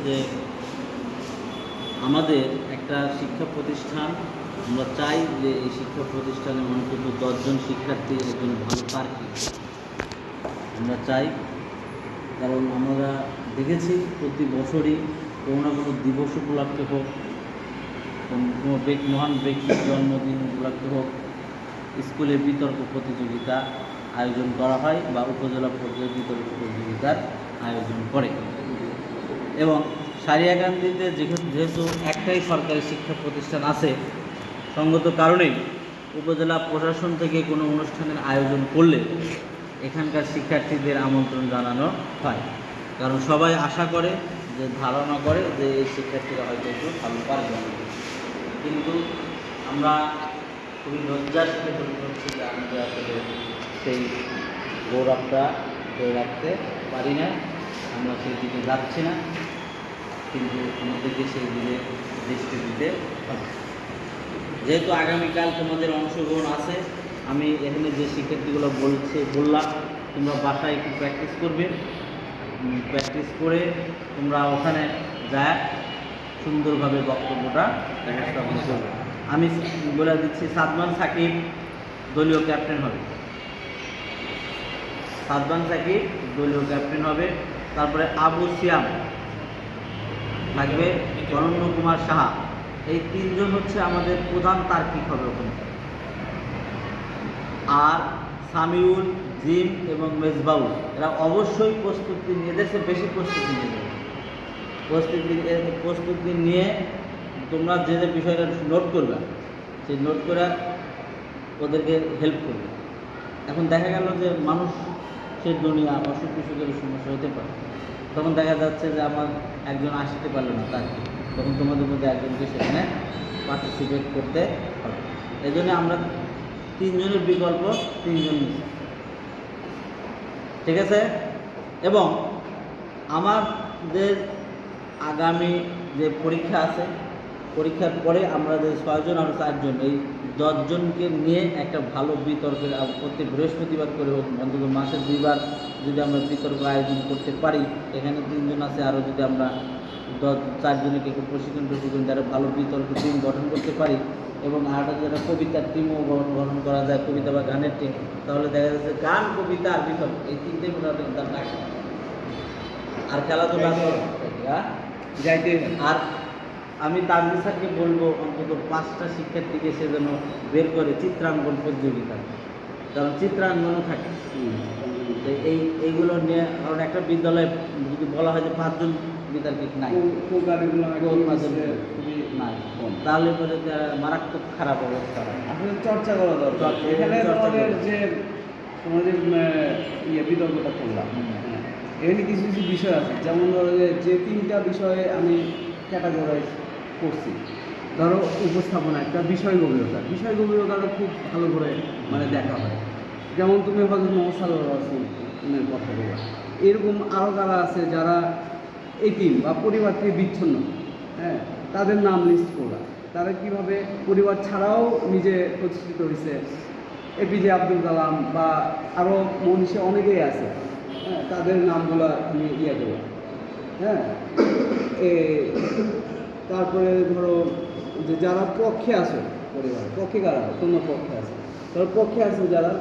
যে আমাদের একটা শিক্ষা প্রতিষ্ঠান, আমরা চাই যে এই শিক্ষা প্রতিষ্ঠানে অন্তত 10 জন শিক্ষার্থী একজন ভালো তার্কিক আমরা চাই। কারণ আমরা দেখেছি প্রতি বছরই কোনো না কোনো দিবস উপলক্ষে হোক, কোনো মহান ব্যক্তির জন্মদিন উপলক্ষে হোক, স্কুলে বিতর্ক প্রতিযোগিতা আয়োজন করা হয় বা উপজেলা পর্যায়ে বিতর্ক প্রতিযোগিতার আয়োজন করে। এবং সারিয়াকান্দিতে যেহেতু একটাই সরকারি শিক্ষা প্রতিষ্ঠান আছে, সঙ্গত কারণেই উপজেলা প্রশাসন থেকে কোনো অনুষ্ঠানের আয়োজন করলে এখানকার শিক্ষার্থীদের আমন্ত্রণ জানানো হয়। কারণ সবাই আশা করে, যে ধারণা করে যে এই শিক্ষার্থীরা হয়তো একটু ভালো পারবে, কিন্তু আমরা খুবই লজ্জার সাথে হচ্ছে যে আমাদের আসলে সেই গৌরবটা ধরে রাখতে পারি না, আমরা সেই দিকে যাচ্ছি না, কিন্তু আমাদেরকে সেই দিকে দৃষ্টি দিতে হবে। যেহেতু আগামীকাল তোমাদের অংশগ্রহণ আছে, আমি এখানে যে শিক্ষার্থীগুলো বললাম তোমরা বাসায় একটু প্র্যাকটিস করবে, প্র্যাকটিস করে তোমরা ওখানে যায় সুন্দরভাবে বক্তব্যটা উপস্থাপন করবে। আমি বলে দিচ্ছি, সাদমান সাকিব দলীয় ক্যাপ্টেন হবে, সাদমান সাকিব দলীয় ক্যাপ্টেন হবে। তারপরে আবু সিয়াম থাকবে, অনন্য কুমার সাহা, এই তিনজন হচ্ছে আমাদের প্রধান তার্কিক হবে ওখানে। আর সামিউল, জিম এবং মেজবাউল এরা অবশ্যই প্রস্তুতি নিয়ে, এদেরকে বেশি প্রস্তুতি নিয়ে যাবে। প্রস্তুতি নিয়ে তোমরা যে যে বিষয়টা নোট করবে, সেই নোট করে ওদেরকে হেল্প করবে। এখন দেখা গেল যে মানুষের দুনিয়া, অসুখ বিসুখের সমস্যা হতে পারে, তখন দেখা যাচ্ছে যে আমার একজন আসতে পারলো না, তার তখন তোমাদের মধ্যে একজনকে সেখানে পার্টিসিপেট করতে হবে। এই জন্য আমরা 3 জনের বিকল্প 3 জন নিচ্ছি, ঠিক আছে? এবং আমাদের আগামী যে পরীক্ষা আছে, পরীক্ষার পরে আমরা যে 6 জন আর 4 জন, এই 10 জনকে নিয়ে একটা ভালো বিতর্কের প্রত্যেক বৃহস্পতিবার করে হোক, অন্তত মাসে 2 বার যদি আমরা বিতর্ক আয়োজন করতে পারি, এখানে 3 জন আছে, আরও যদি আমরা 4 জনকে একটু প্রশিক্ষণ যারা ভালো বিতর্ক টিম গঠন করতে পারি, এবং আরও যারা কবিতার টিমও গঠন করা যায়, কবিতা বা গানের টিম, তাহলে দেখা যাচ্ছে গান, কবিতা আর বিতর্ক এই 3টে ডাকে। আর খেলাধুলা যাইতে। আর আমি তানভীর স্যারকে বলবো অন্তত 5টা শিক্ষার্থীকে সে যেন বের করে চিত্রাঙ্কন প্রতিযোগিতা, কারণ চিত্রাঙ্কনও থাকে এইগুলো নিয়ে। কারণ একটা বিদ্যালয়ে যদি বলা হয় যে 5 জন বিতর্কিক নাই, তাহলে পরে মারাত্মক খারাপ অবস্থা হয়। আসলে চর্চা করা দরকার। এখানে তোমাদের যে বিতর্কটা করলাম, এখানে কিছু কিছু বিষয় আছে, যেমন ধরো যে 3টা বিষয়ে আমি ক্যাটাগরাইজ করছি। ধরো উপস্থাপনা, একটা বিষয় গভীরতাটা খুব ভালো করে দেখা হয়। যেমন তুমি হয়তো মোহাম্মদ সাল্লাল্লাহু আলাইহি ওয়াসাল্লামের কথা বলা, এরকম আরও যারা আছে যারা এতিম বা পরিবার থেকে বিচ্ছিন্ন, হ্যাঁ, তাদের নাম লিস্ট করা, তারা কীভাবে পরিবার ছাড়াও নিজে প্রতিষ্ঠিত হয়েছে, এপিজে আব্দুল কালাম বা আরও মনীষী অনেকেই আছে, হ্যাঁ, তাদের নামগুলো তুমি করো, হ্যাঁ। তারপরে ধরো যে যারা পক্ষে আছে, পরিবার পক্ষে কারা, তোমার পক্ষে আছে, ধরো পক্ষে আছে যারা,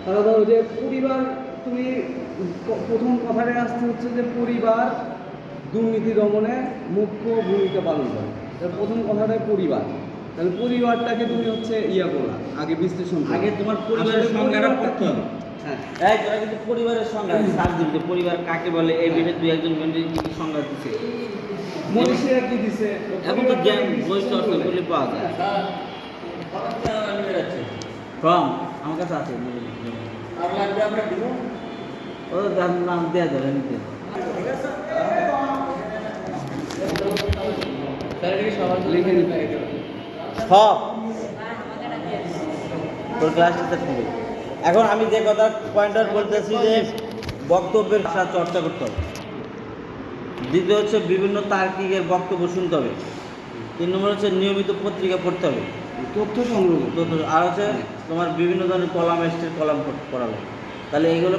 তারা ধরো যে পরিবার, তুমি প্রথম কথাটাই আসতে হচ্ছে যে পরিবার দুর্নীতি দমনে মুখ্য ভূমিকা পালন করে। প্রথম কথাটাই পরিবার, তাহলে পরিবারটাকে তুমি হচ্ছে করলা, আগে বিশ্লেষণ, আগে তোমার পরিবারের সংজ্ঞাটা করতে হবে। হ্যাঁ, তোরা কিন্তু পরিবারের সংজ্ঞা সার দিবে, পরিবার কাকে বলে এই বিষয়ে 2-1 জন কি সংজ্ঞা দিচ্ছে, মনীষীরা কি দিছে, এখন তো জ্ঞান বই চর্চা করলে পাওয়া যায়। ফর্ম আমার কাছে আছে, ও নাম দেওয়া যাবে, নিতে সব তোর ক্লাসটা থাকবে। এখন আমি যে কথা পয়েন্টার বলতেছি যে বক্তব্যের চর্চা করতে হবে। দ্বিতীয় হচ্ছে বিভিন্ন তার্কিকের বক্তব্য শুনতে হবে। 3 নম্বর হচ্ছে নিয়মিত পত্রিকা পড়তে হবে, তথ্য সংগ্রহ, আর হচ্ছে তোমার বিভিন্ন ধরনের কলামিস্টের কলাম পড়া লাগে। তাহলে এইগুলো